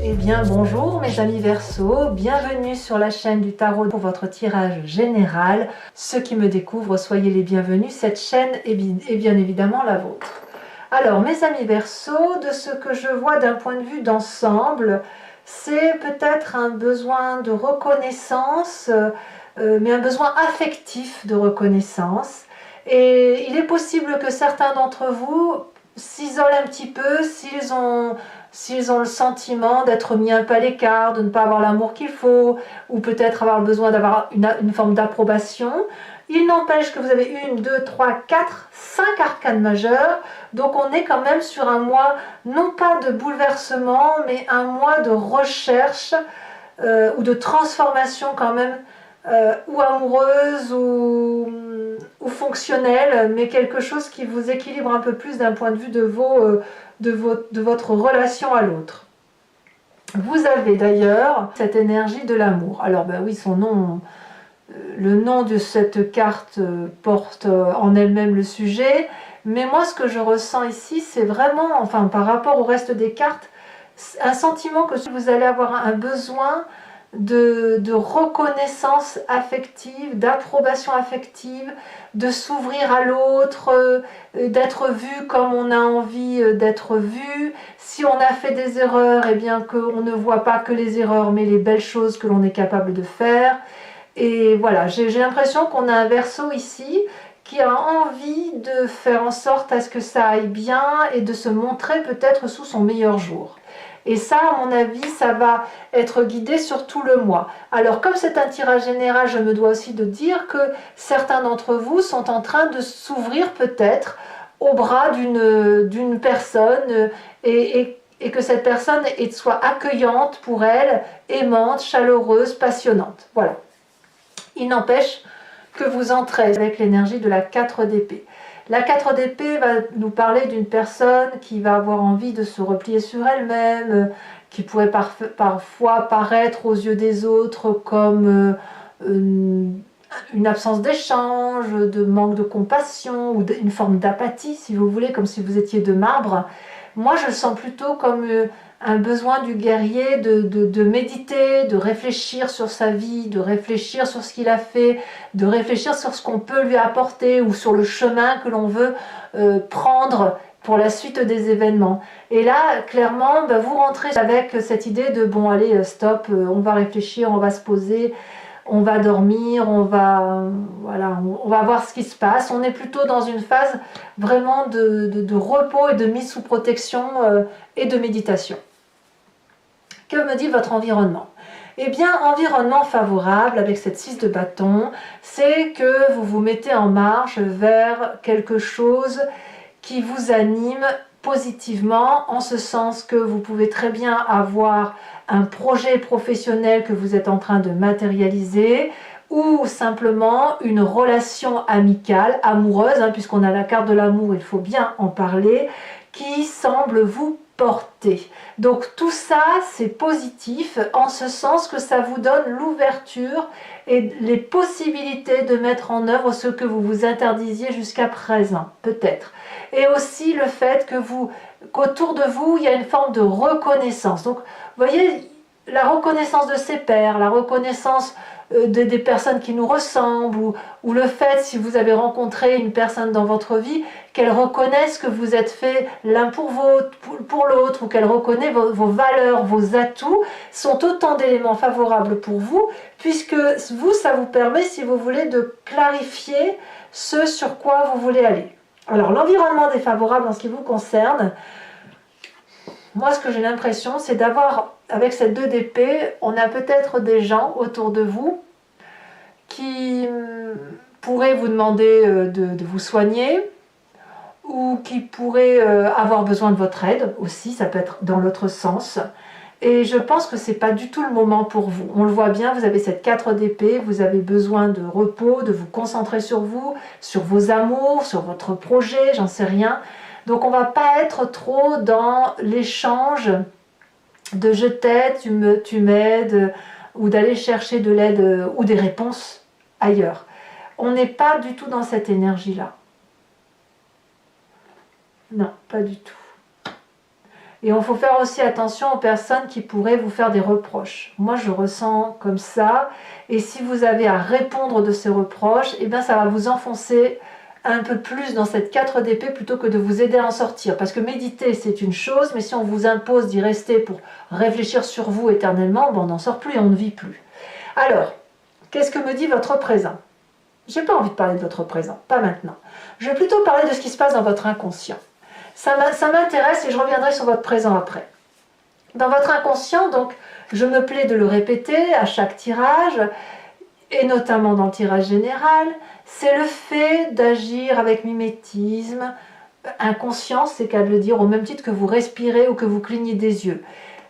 Eh bien bonjour mes amis Verseau, bienvenue sur la chaîne du tarot pour votre tirage général. Ceux qui me découvrent, soyez les bienvenus, cette chaîne est bien évidemment la vôtre. Alors mes amis Verseau, de ce que je vois d'un point de vue d'ensemble, c'est peut-être un besoin de reconnaissance, mais un besoin affectif de reconnaissance. Et il est possible que certains d'entre vous s'isolent un petit peu s'ils ont le sentiment d'être mis un peu à l'écart, de ne pas avoir l'amour qu'il faut, ou peut-être avoir besoin d'avoir une forme d'approbation. Il n'empêche que vous avez 1, 2, 3, 4, 5 arcanes majeures, donc on est quand même sur un mois, non pas de bouleversement, mais un mois de recherche ou de transformation quand même, ou amoureuse ou fonctionnelle, mais quelque chose qui vous équilibre un peu plus d'un point de vue de votre relation à l'autre. Vous avez d'ailleurs cette énergie de l'amour. Alors ben oui, son nom, le nom de cette carte porte en elle-même le sujet, mais moi ce que je ressens ici, c'est vraiment, enfin par rapport au reste des cartes, un sentiment que vous allez avoir un besoin de reconnaissance affective, d'approbation affective, de s'ouvrir à l'autre, d'être vu comme on a envie d'être vu. Si on a fait des erreurs, eh bien qu'on ne voit pas que les erreurs, mais les belles choses que l'on est capable de faire. Et voilà, j'ai l'impression qu'on a un Verseau ici qui a envie de faire en sorte à ce que ça aille bien et de se montrer peut-être sous son meilleur jour. Et ça, à mon avis, ça va être guidé sur tout le mois. Alors, comme c'est un tirage général, je me dois aussi de dire que certains d'entre vous sont en train de s'ouvrir peut-être au bras d'une personne et que cette personne soit accueillante pour elle, aimante, chaleureuse, passionnante. Voilà. Il n'empêche que vous entrez avec l'énergie de la 4 d'épée. La 4 d'épée va nous parler d'une personne qui va avoir envie de se replier sur elle-même, qui pourrait parfois paraître aux yeux des autres comme une absence d'échange, de manque de compassion ou une forme d'apathie, si vous voulez, comme si vous étiez de marbre. Moi, je le sens plutôt comme un besoin du guerrier de méditer, de réfléchir sur sa vie, de réfléchir sur ce qu'il a fait, de réfléchir sur ce qu'on peut lui apporter ou sur le chemin que l'on veut prendre pour la suite des événements. Et là, clairement, vous rentrez avec cette idée de bon, allez, stop, on va réfléchir, on va se poser, on va dormir, voilà, on va voir ce qui se passe. On est plutôt dans une phase vraiment de repos et de mise sous protection et de méditation. Que me dit votre environnement? Eh bien, environnement favorable avec cette 6 de bâton, c'est que vous vous mettez en marche vers quelque chose qui vous anime positivement, en ce sens que vous pouvez très bien avoir un projet professionnel que vous êtes en train de matérialiser, ou simplement une relation amicale, amoureuse, puisqu'on a la carte de l'amour, il faut bien en parler, qui semble vous porter. Donc tout ça, c'est positif, en ce sens que ça vous donne l'ouverture et les possibilités de mettre en œuvre ce que vous vous interdisiez jusqu'à présent, peut-être. Et aussi le fait qu'autour de vous, il y a une forme de reconnaissance. Donc, vous voyez, la reconnaissance de ses pairs, la reconnaissance des personnes qui nous ressemblent, ou le fait, si vous avez rencontré une personne dans votre vie, qu'elle reconnaisse que vous êtes fait l'un pour l'autre, ou qu'elle reconnaît vos valeurs, vos atouts, sont autant d'éléments favorables pour vous, puisque vous, ça vous permet, si vous voulez, de clarifier ce sur quoi vous voulez aller. Alors, l'environnement défavorable en ce qui vous concerne, moi, ce que j'ai l'impression, c'est d'avoir, avec cette 2 d'épée, on a peut-être des gens autour de vous qui pourraient vous demander de vous soigner, ou qui pourraient avoir besoin de votre aide aussi, ça peut être dans l'autre sens. Et je pense que ce n'est pas du tout le moment pour vous. On le voit bien, vous avez cette 4 d'épée, vous avez besoin de repos, de vous concentrer sur vous, sur vos amours, sur votre projet, j'en sais rien. Donc on ne va pas être trop dans l'échange de je t'aide, tu m'aides, ou d'aller chercher de l'aide ou des réponses ailleurs. On n'est pas du tout dans cette énergie-là. Non, pas du tout. Et il faut faire aussi attention aux personnes qui pourraient vous faire des reproches. Moi, je ressens comme ça. Et si vous avez à répondre de ces reproches, eh bien, ça va vous enfoncer un peu plus dans cette 4 d'épée plutôt que de vous aider à en sortir. Parce que méditer, c'est une chose, mais si on vous impose d'y rester pour réfléchir sur vous éternellement, on n'en sort plus et on ne vit plus. Alors, qu'est-ce que me dit votre présent? J'ai pas envie de parler de votre présent, pas maintenant. Je vais plutôt parler de ce qui se passe dans votre inconscient. Ça m'intéresse et je reviendrai sur votre présent après. Dans votre inconscient, donc, je me plais de le répéter à chaque tirage, et notamment dans le tirage général, c'est le fait d'agir avec mimétisme, inconscient, c'est qu'à le dire, au même titre que vous respirez ou que vous clignez des yeux.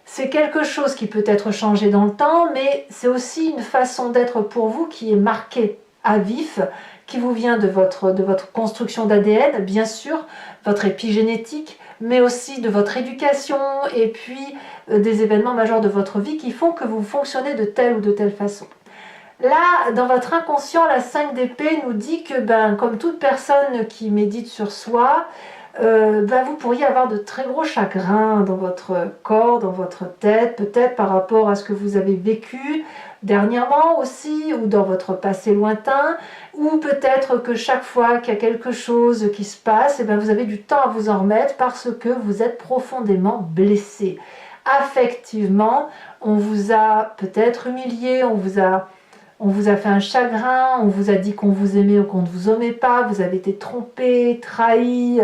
C'est quelque chose qui peut être changé dans le temps, mais c'est aussi une façon d'être pour vous qui est marquée à vif, qui vous vient de votre construction d'ADN, bien sûr, votre épigénétique, mais aussi de votre éducation et puis des événements majeurs de votre vie qui font que vous fonctionnez de telle ou de telle façon. Là, dans votre inconscient, la 5 d'épée nous dit que, comme toute personne qui médite sur soi, vous pourriez avoir de très gros chagrins dans votre corps, dans votre tête, peut-être par rapport à ce que vous avez vécu dernièrement aussi, ou dans votre passé lointain, ou peut-être que chaque fois qu'il y a quelque chose qui se passe, vous avez du temps à vous en remettre parce que vous êtes profondément blessé. Affectivement, on vous a peut-être humilié, on vous a fait un chagrin, on vous a dit qu'on vous aimait ou qu'on ne vous aimait pas, vous avez été trompé, trahi,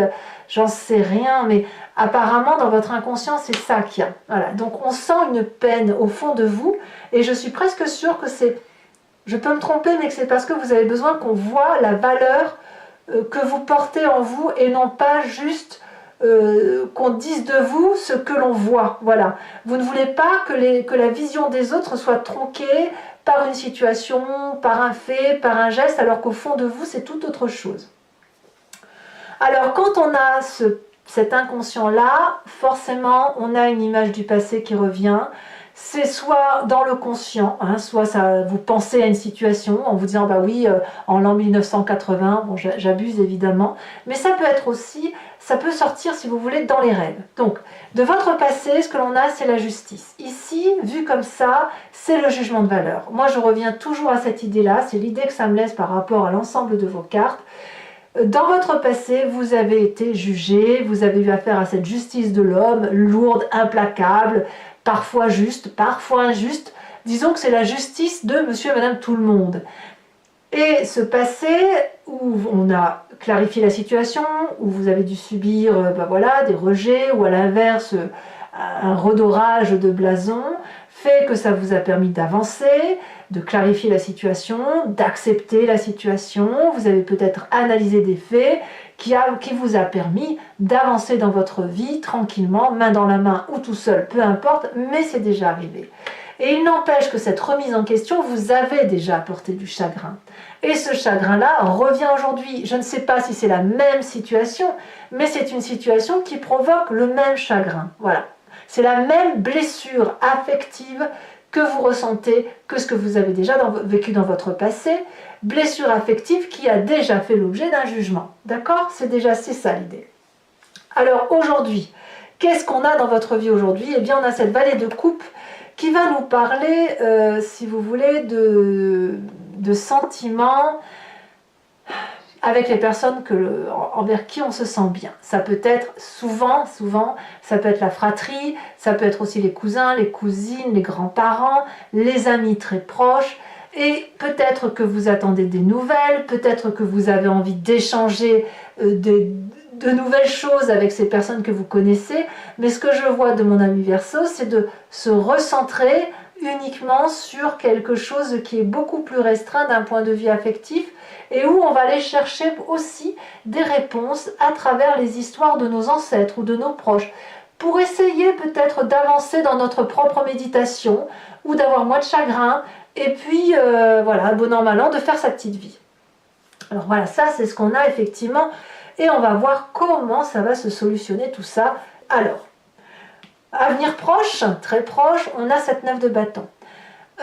j'en sais rien, mais apparemment dans votre inconscient c'est ça qu'il y a. Voilà. Donc on sent une peine au fond de vous et je suis presque sûre que c'est, je peux me tromper, mais que c'est parce que vous avez besoin qu'on voit la valeur que vous portez en vous et non pas juste qu'on dise de vous ce que l'on voit. Voilà. Vous ne voulez pas que la vision des autres soit tronquée par une situation, par un fait, par un geste, alors qu'au fond de vous, c'est tout autre chose. Alors, quand on a cet inconscient-là, forcément, on a une image du passé qui revient. C'est soit dans le conscient, soit ça, vous pensez à une situation en vous disant, oui, en l'an 1980, bon, j'abuse évidemment, mais ça peut être aussi, ça peut sortir, si vous voulez, dans les rêves. Donc, de votre passé, ce que l'on a, c'est la justice. Ici, vu comme ça, c'est le jugement de valeur. Moi, je reviens toujours à cette idée-là, c'est l'idée que ça me laisse par rapport à l'ensemble de vos cartes. Dans votre passé, vous avez été jugé, vous avez eu affaire à cette justice de l'homme, lourde, implacable, parfois juste, parfois injuste. Disons que c'est la justice de monsieur et madame tout le monde. Et ce passé où on a clarifié la situation, où vous avez dû subir des rejets, ou à l'inverse, un redorage de blason, fait que ça vous a permis d'avancer, de clarifier la situation, d'accepter la situation. Vous avez peut-être analysé des faits qui vous a permis d'avancer dans votre vie tranquillement, main dans la main ou tout seul, peu importe, mais c'est déjà arrivé. Et il n'empêche que cette remise en question vous avait déjà apporté du chagrin. Et ce chagrin-là revient aujourd'hui. Je ne sais pas si c'est la même situation, mais c'est une situation qui provoque le même chagrin. Voilà. C'est la même blessure affective que vous ressentez que ce que vous avez déjà vécu dans votre passé, blessure affective qui a déjà fait l'objet d'un jugement. D'accord? C'est ça l'idée. Alors aujourd'hui, qu'est-ce qu'on a dans votre vie aujourd'hui? Eh bien, on a cette vallée de coupe qui va nous parler, si vous voulez, de sentiments avec les personnes envers qui on se sent bien. Ça peut être souvent, ça peut être la fratrie, ça peut être aussi les cousins, les cousines, les grands-parents, les amis très proches, et peut-être que vous attendez des nouvelles, peut-être que vous avez envie d'échanger de nouvelles choses avec ces personnes que vous connaissez, mais ce que je vois de mon ami Verseau, c'est de se recentrer uniquement sur quelque chose qui est beaucoup plus restreint d'un point de vue affectif, et où on va aller chercher aussi des réponses à travers les histoires de nos ancêtres ou de nos proches, pour essayer peut-être d'avancer dans notre propre méditation, ou d'avoir moins de chagrin, et puis bon an mal an, de faire sa petite vie. Alors voilà, ça c'est ce qu'on a effectivement, et on va voir comment ça va se solutionner tout ça. Alors, avenir proche, très proche, on a cette 9 de bâton.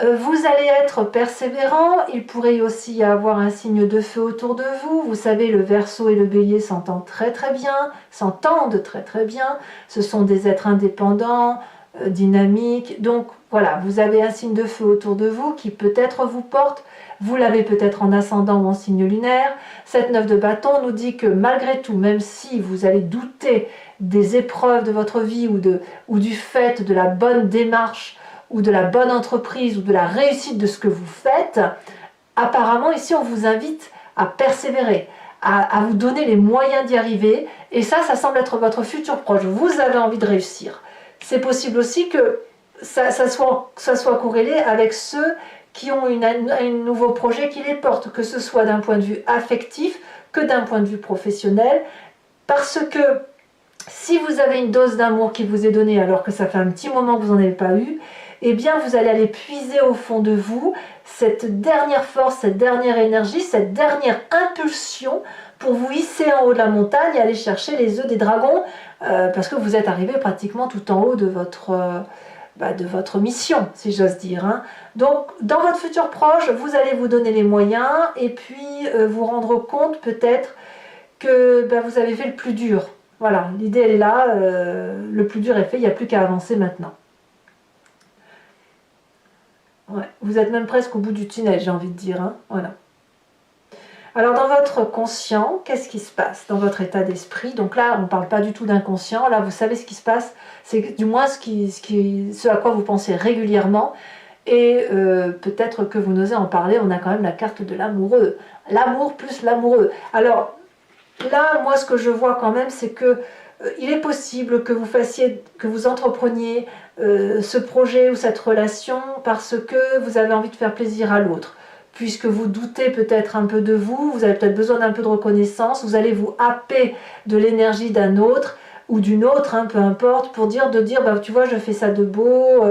Vous allez être persévérant, il pourrait aussi y avoir un signe de feu autour de vous. Vous savez, le Verseau et le Bélier s'entendent très bien, Ce sont des êtres indépendants, dynamiques. Donc voilà, vous avez un signe de feu autour de vous qui peut-être vous porte. Vous l'avez peut-être en ascendant ou en signe lunaire. Cette 9 de bâton nous dit que malgré tout, même si vous allez douter des épreuves de votre vie ou du fait de la bonne démarche, ou de la bonne entreprise, ou de la réussite de ce que vous faites, apparemment ici on vous invite à persévérer, à vous donner les moyens d'y arriver, et ça semble être votre futur proche, vous avez envie de réussir. C'est possible aussi que ça soit corrélé avec ceux qui ont un nouveau projet qui les porte, que ce soit d'un point de vue affectif, que d'un point de vue professionnel, parce que si vous avez une dose d'amour qui vous est donnée alors que ça fait un petit moment que vous n'en avez pas eu, eh bien vous allez aller puiser au fond de vous cette dernière force, cette dernière énergie, cette dernière impulsion pour vous hisser en haut de la montagne et aller chercher les œufs des dragons, parce que vous êtes arrivé pratiquement tout en haut de votre mission, si j'ose dire. Hein. Donc dans votre futur proche, vous allez vous donner les moyens et puis vous rendre compte peut-être que vous avez fait le plus dur. Voilà, l'idée elle est là, le plus dur est fait, il n'y a plus qu'à avancer maintenant. Ouais, vous êtes même presque au bout du tunnel, j'ai envie de dire. Hein, voilà. Alors dans votre conscient, qu'est-ce qui se passe dans votre état d'esprit? Donc là, on ne parle pas du tout d'inconscient, là vous savez ce qui se passe, c'est du moins ce à quoi vous pensez régulièrement, et peut-être que vous n'osez en parler, on a quand même la carte de l'amoureux. L'amour plus l'amoureux. Alors là, moi ce que je vois quand même, c'est que il est possible que vous entrepreniez ce projet ou cette relation parce que vous avez envie de faire plaisir à l'autre. Puisque vous doutez peut-être un peu de vous, vous avez peut-être besoin d'un peu de reconnaissance, vous allez vous happer de l'énergie d'un autre ou d'une autre, hein, peu importe, pour dire, tu vois, je fais ça de beau,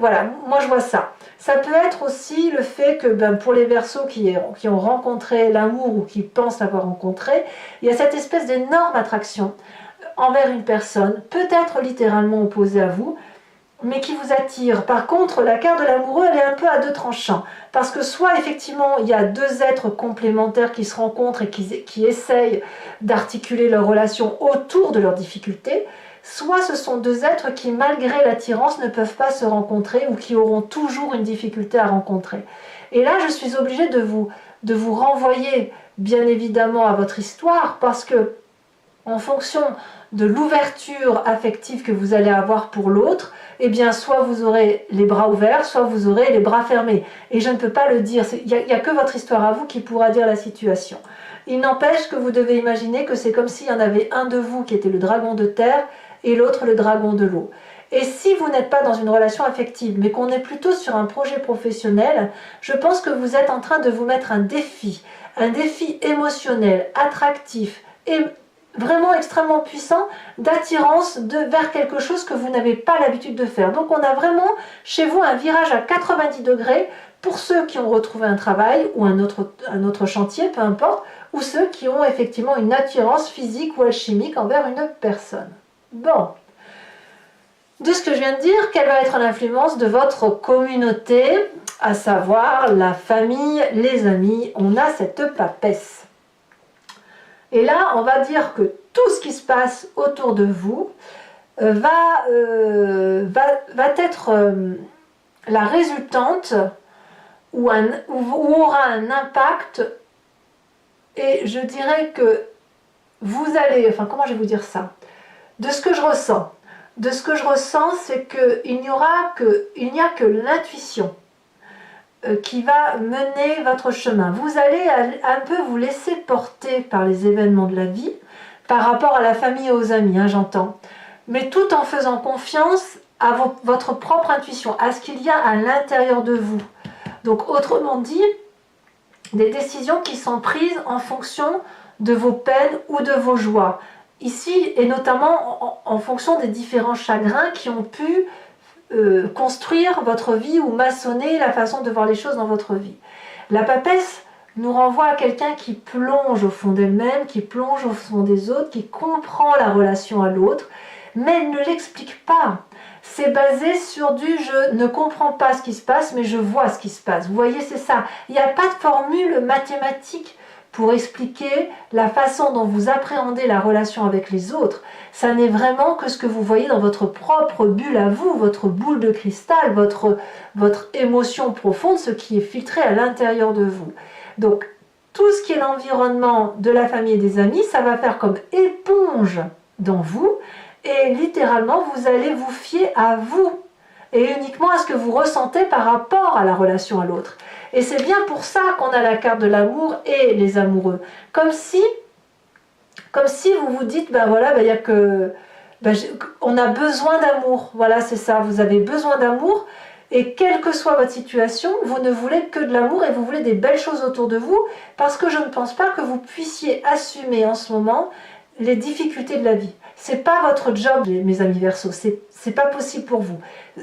voilà, moi je vois ça. Ça peut être aussi le fait que pour les Verseaux qui ont rencontré l'amour ou qui pensent l'avoir rencontré, il y a cette espèce d'énorme attraction envers une personne, peut-être littéralement opposée à vous, mais qui vous attire. Par contre, la carte de l'amoureux, elle est un peu à deux tranchants. Parce que soit, effectivement, il y a deux êtres complémentaires qui se rencontrent et qui essayent d'articuler leur relation autour de leurs difficultés, soit ce sont deux êtres qui, malgré l'attirance, ne peuvent pas se rencontrer ou qui auront toujours une difficulté à rencontrer. Et là, je suis obligée de vous renvoyer, bien évidemment, à votre histoire, parce que, en fonction de l'ouverture affective que vous allez avoir pour l'autre, eh bien, soit vous aurez les bras ouverts, soit vous aurez les bras fermés. Et je ne peux pas le dire, il n'y a que votre histoire à vous qui pourra dire la situation. Il n'empêche que vous devez imaginer que c'est comme s'il y en avait un de vous qui était le dragon de terre et l'autre le dragon de l'eau. Et si vous n'êtes pas dans une relation affective, mais qu'on est plutôt sur un projet professionnel, je pense que vous êtes en train de vous mettre un défi émotionnel, attractif et vraiment extrêmement puissant d'attirance vers quelque chose que vous n'avez pas l'habitude de faire. Donc on a vraiment chez vous un virage à 90 degrés pour ceux qui ont retrouvé un travail ou un autre chantier, peu importe, ou ceux qui ont effectivement une attirance physique ou alchimique envers une personne. Bon, de ce que je viens de dire, quelle va être l'influence de votre communauté, à savoir la famille, les amis? On a cette papesse. Et là, on va dire que tout ce qui se passe autour de vous va être la résultante ou aura un impact. Et je dirais que vous allez, enfin comment je vais vous dire ça? De ce que je ressens, c'est qu'il n'y a que l'intuition qui va mener votre chemin. Vous allez un peu vous laisser porter par les événements de la vie, par rapport à la famille et aux amis, hein, j'entends, mais tout en faisant confiance à votre propre intuition, à ce qu'il y a à l'intérieur de vous. Donc autrement dit, des décisions qui sont prises en fonction de vos peines ou de vos joies. Ici, et notamment en fonction des différents chagrins qui ont pu construire votre vie ou maçonner la façon de voir les choses dans votre vie. La papesse nous renvoie à quelqu'un qui plonge au fond d'elle-même, qui plonge au fond des autres, qui comprend la relation à l'autre, mais elle ne l'explique pas. C'est basé sur du je ne comprends pas ce qui se passe, mais je vois ce qui se passe. Vous voyez, c'est ça. Il n'y a pas de formule mathématique pour expliquer la façon dont vous appréhendez la relation avec les autres. Ça n'est vraiment que ce que vous voyez dans votre propre bulle à vous, votre boule de cristal, votre émotion profonde, ce qui est filtré à l'intérieur de vous. Donc, tout ce qui est l'environnement de la famille et des amis, ça va faire comme éponge dans vous, et littéralement, vous allez vous fier à vous, et uniquement à ce que vous ressentez par rapport à la relation à l'autre. Et c'est bien pour ça qu'on a la carte de l'amour et les amoureux. Comme si vous vous dites, ben voilà, ben y a que, ben on a besoin d'amour. Voilà, c'est ça, vous avez besoin d'amour. Et quelle que soit votre situation, vous ne voulez que de l'amour et vous voulez des belles choses autour de vous, parce que je ne pense pas que vous puissiez assumer en ce moment les difficultés de la vie. C'est pas votre job, mes amis Verseaux, c'est pas possible pour vous.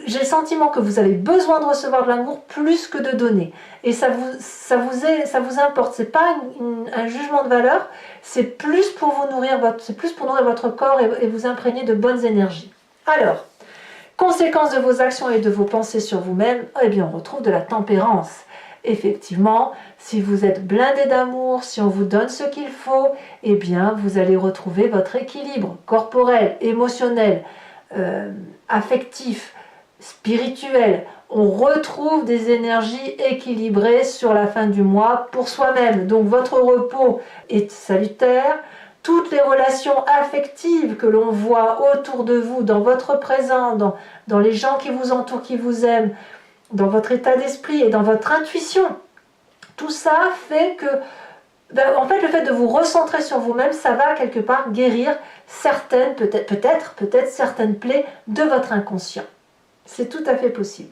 J'ai le sentiment que vous avez besoin de recevoir de l'amour plus que de donner. Et ça vous importe, c'est pas un jugement de valeur, c'est plus pour vous nourrir votre corps et vous imprégner de bonnes énergies. Alors, conséquence de vos actions et de vos pensées sur vous-même, eh bien on retrouve de la tempérance. Effectivement, si vous êtes blindé d'amour, si on vous donne ce qu'il faut, eh bien vous allez retrouver votre équilibre corporel, émotionnel, affectif, spirituel. On retrouve des énergies équilibrées sur la fin du mois pour soi-même. Donc votre repos est salutaire. Toutes les relations affectives que l'on voit autour de vous, dans votre présent, dans les gens qui vous entourent, qui vous aiment, dans votre état d'esprit et dans votre intuition, tout ça fait que, en fait, le fait de vous recentrer sur vous-même, ça va quelque part guérir certaines, peut-être certaines plaies de votre inconscient. C'est tout à fait possible.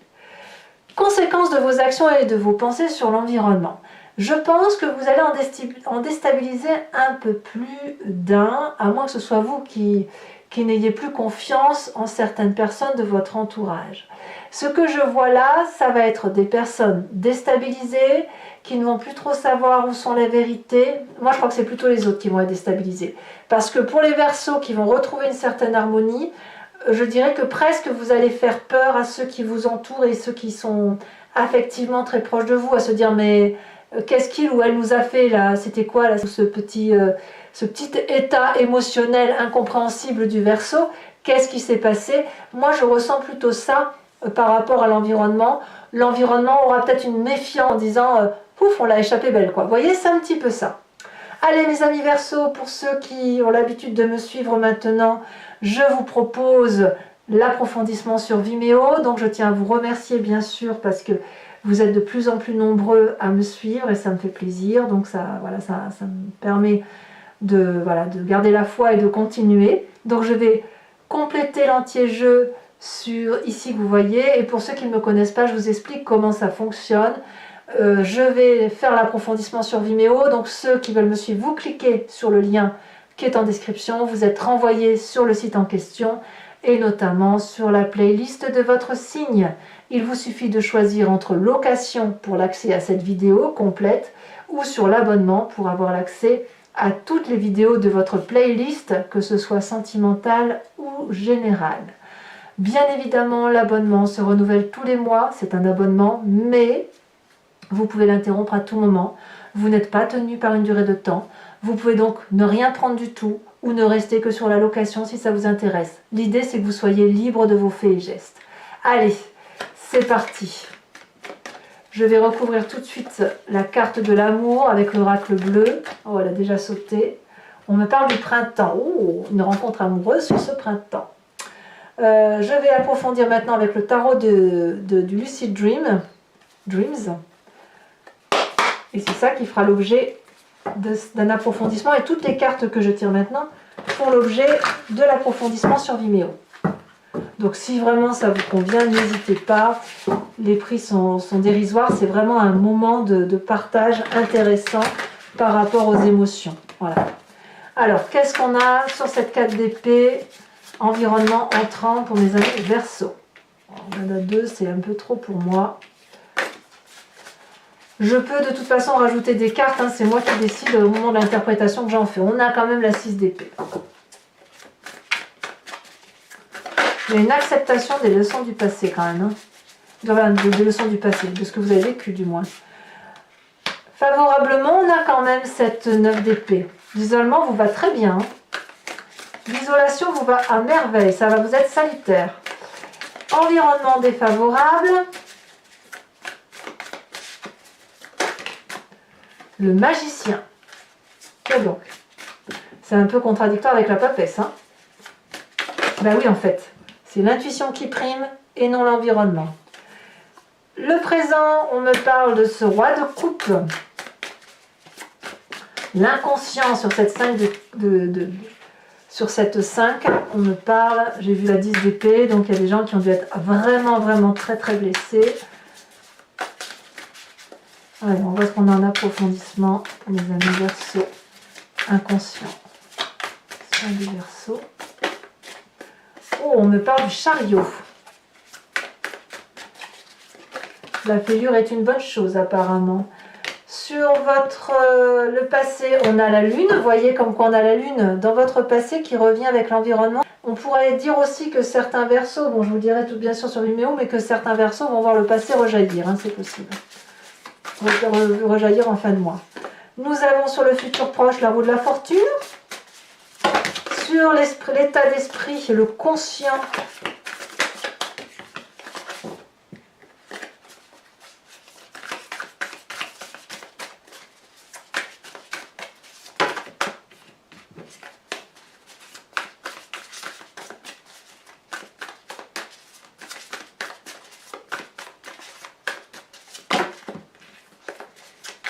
Conséquence de vos actions et de vos pensées sur l'environnement. Je pense que vous allez en déstabiliser un peu plus d'un, à moins que ce soit vous qui n'ayez plus confiance en certaines personnes de votre entourage. Ce que je vois là, ça va être des personnes déstabilisées, qui ne vont plus trop savoir où sont les vérités. Moi, je crois que c'est plutôt les autres qui vont être déstabilisés. Parce que pour les Verseaux qui vont retrouver une certaine harmonie, je dirais que presque vous allez faire peur à ceux qui vous entourent et ceux qui sont affectivement très proches de vous, à se dire mais qu'est-ce qu'il ou elle nous a fait là? C'était quoi là, ce petit état émotionnel incompréhensible du Verseau? Qu'est-ce qui s'est passé? Moi, je ressens plutôt ça par rapport à l'environnement. L'environnement aura peut-être une méfiance en disant pouf, on l'a échappé belle quoi. Vous voyez, c'est un petit peu ça. Allez mes amis Verseaux, pour ceux qui ont l'habitude de me suivre maintenant, je vous propose l'approfondissement sur Vimeo. Donc je tiens à vous remercier bien sûr parce que vous êtes de plus en plus nombreux à me suivre et ça me fait plaisir. Donc ça me permet de garder la foi et de continuer. Donc je vais compléter l'entier-jeu sur ici que vous voyez. Et pour ceux qui ne me connaissent pas, je vous explique comment ça fonctionne. Je vais faire l'approfondissement sur Vimeo. Donc ceux qui veulent me suivre, vous cliquez sur le lien qui est en description. Vous êtes renvoyé sur le site en question et notamment sur la playlist de votre signe. Il vous suffit de choisir entre location pour l'accès à cette vidéo complète ou sur l'abonnement pour avoir l'accès à toutes les vidéos de votre playlist, que ce soit sentimentale ou générale. Bien évidemment, l'abonnement se renouvelle tous les mois, c'est un abonnement, mais vous pouvez l'interrompre à tout moment. Vous n'êtes pas tenu par une durée de temps. Vous pouvez donc ne rien prendre du tout ou ne rester que sur la location si ça vous intéresse. L'idée, c'est que vous soyez libre de vos faits et gestes. Allez, c'est parti. Je vais recouvrir tout de suite la carte de l'amour avec l'oracle bleu. Oh, elle a déjà sauté. On me parle du printemps. Oh, une rencontre amoureuse sur ce printemps. Je vais approfondir maintenant avec le tarot du Lucid Dreams. Et c'est ça qui fera l'objet d'un approfondissement. Et toutes les cartes que je tire maintenant font l'objet de l'approfondissement sur Vimeo. Donc si vraiment ça vous convient, n'hésitez pas. Les prix sont dérisoires. C'est vraiment un moment de partage intéressant par rapport aux émotions. Voilà. Alors, qu'est-ce qu'on a sur cette carte d'épée? Environnement entrant pour mes amis Verseaux. On en a deux, c'est un peu trop pour moi. Je peux de toute façon rajouter des cartes, hein, c'est moi qui décide au moment de l'interprétation que j'en fais. On a quand même la 6 d'épée. Il y a une acceptation des leçons du passé quand même. Hein. Des leçons du passé, de ce que vous avez vécu du moins. Favorablement, on a quand même cette 9 d'épée. L'isolement vous va très bien. L'isolation vous va à merveille, ça va vous être salutaire. Environnement défavorable. Le magicien. Et donc, c'est un peu contradictoire avec la papesse. Hein. Ben oui, en fait, c'est l'intuition qui prime et non l'environnement. Le présent, on me parle de ce roi de coupe. L'inconscient sur cette 5 sur cette 5, on me parle, j'ai vu la 10 d'épée, donc il y a des gens qui ont dû être vraiment très blessés. Allez, on voit ce qu'on a en approfondissement pour les amis Verseaux. Inconscient. 5 du Verseau. Oh, on me parle du chariot. La fêlure est une bonne chose apparemment. Sur le passé, on a la lune. Vous voyez comme quoi on a la lune dans votre passé qui revient avec l'environnement. On pourrait dire aussi que certains Verseaux, bon je vous le dirai tout bien sûr sur Vimeo, mais que certains Verseaux vont voir le passé rejaillir, hein, c'est possible. Rejaillir en fin de mois. Nous avons sur le futur proche la roue de la fortune. Sur l'état d'esprit, le conscient.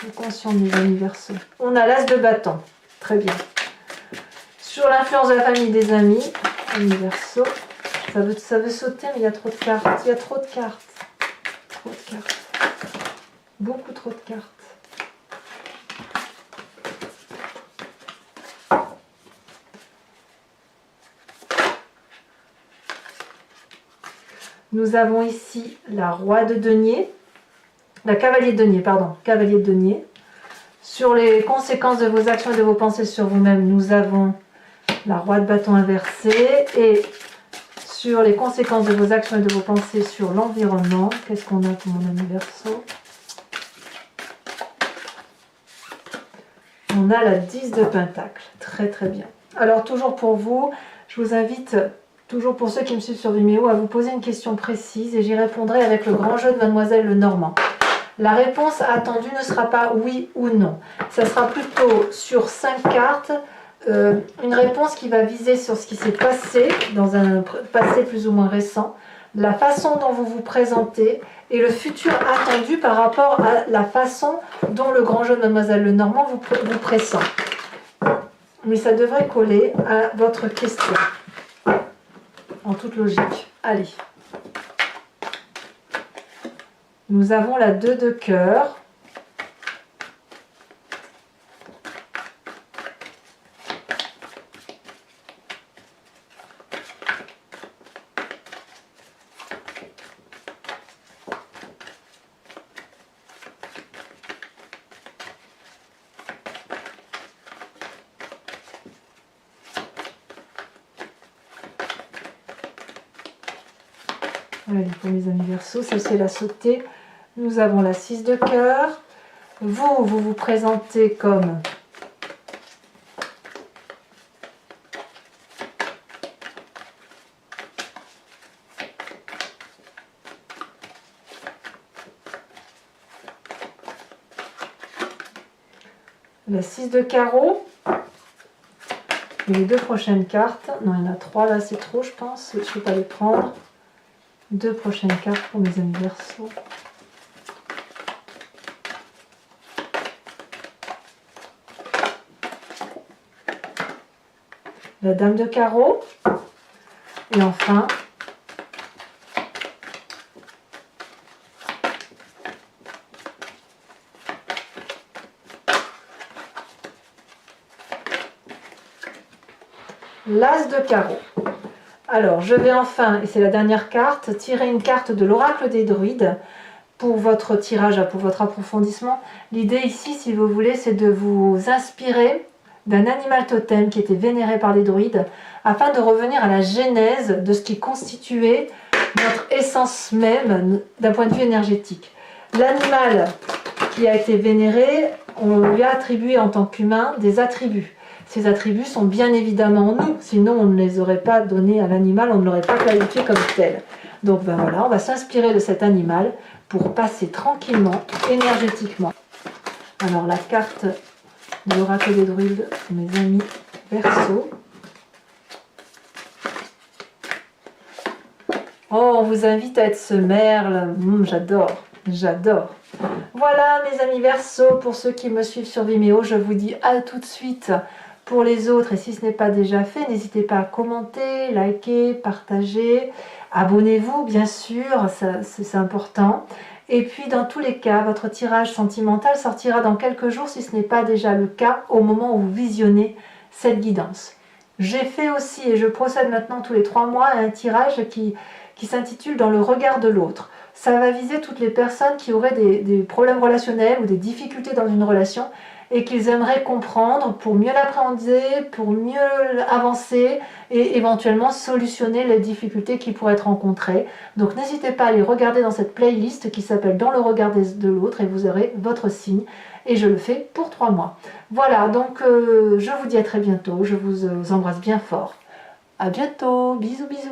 Le conscient de mes amis Verseaux. On a l'as de bâton. Très bien. Sur l'influence de la famille des amis, Verseaux, ça veut sauter, mais il y a trop de cartes. Il y a trop de cartes. Trop de cartes. Beaucoup trop de cartes. Nous avons ici la roi de denier, la cavalier de denier, pardon, cavalier de denier. Sur les conséquences de vos actions et de vos pensées sur vous-même, nous avons la roi de bâton inversé. Et sur les conséquences de vos actions et de vos pensées sur l'environnement, qu'est-ce qu'on a pour mon ami Verseau? On a la 10 de Pentacle. Très très bien. Alors toujours pour vous, je vous invite, toujours pour ceux qui me suivent sur Vimeo, à vous poser une question précise et j'y répondrai avec le grand jeu de Mademoiselle Lenormand. La réponse attendue ne sera pas oui ou non. Ça sera plutôt sur 5 cartes, une réponse qui va viser sur ce qui s'est passé, dans un passé plus ou moins récent, la façon dont vous vous présentez et le futur attendu par rapport à la façon dont le grand jeu de Mademoiselle Lenormand vous pressent. Mais ça devrait coller à votre question, en toute logique. Allez. Nous avons la 2 de cœur. Allez, pour mes amis Verseaux, ça c'est la sautée. Nous avons la 6 de cœur. Vous vous présentez comme la 6 de carreau. Et les 2 prochaines cartes, non il y en a 3 là, c'est trop je pense, je ne peux pas les prendre. 2 prochaines cartes pour mes amis Verseaux. La dame de carreau. Et enfin, l'as de carreau. Alors, je vais enfin, et c'est la dernière carte, tirer une carte de l'oracle des druides pour votre tirage, pour votre approfondissement. L'idée ici, si vous voulez, c'est de vous inspirer d'un animal totem qui était vénéré par les druides, afin de revenir à la genèse de ce qui constituait notre essence même d'un point de vue énergétique. L'animal qui a été vénéré, on lui a attribué en tant qu'humain des attributs. Ces attributs sont bien évidemment en nous, sinon on ne les aurait pas donnés à l'animal, on ne l'aurait pas qualifié comme tel. Donc ben voilà, on va s'inspirer de cet animal pour passer tranquillement, énergétiquement. Alors la carte de l'oracle des druides, mes amis Verseau. Oh, on vous invite à être ce merle. J'adore, j'adore. Voilà mes amis Verseau, pour ceux qui me suivent sur Vimeo, je vous dis à tout de suite. Pour les autres, et si ce n'est pas déjà fait, n'hésitez pas à commenter, liker, partager, abonnez-vous bien sûr, c'est important. Et puis dans tous les cas, votre tirage sentimental sortira dans quelques jours si ce n'est pas déjà le cas au moment où vous visionnez cette guidance. J'ai fait aussi, et je procède maintenant tous les 3 mois, à un tirage qui s'intitule « Dans le regard de l'autre ». Ça va viser toutes les personnes qui auraient des problèmes relationnels ou des difficultés dans une relation et qu'ils aimeraient comprendre pour mieux l'appréhender, pour mieux avancer et éventuellement solutionner les difficultés qui pourraient être rencontrées. Donc n'hésitez pas à les regarder dans cette playlist qui s'appelle « Dans le regard de l'autre » et vous aurez votre signe. Et je le fais pour 3 mois. Voilà, donc je vous dis à très bientôt. Je vous embrasse bien fort. À bientôt. Bisous, bisous.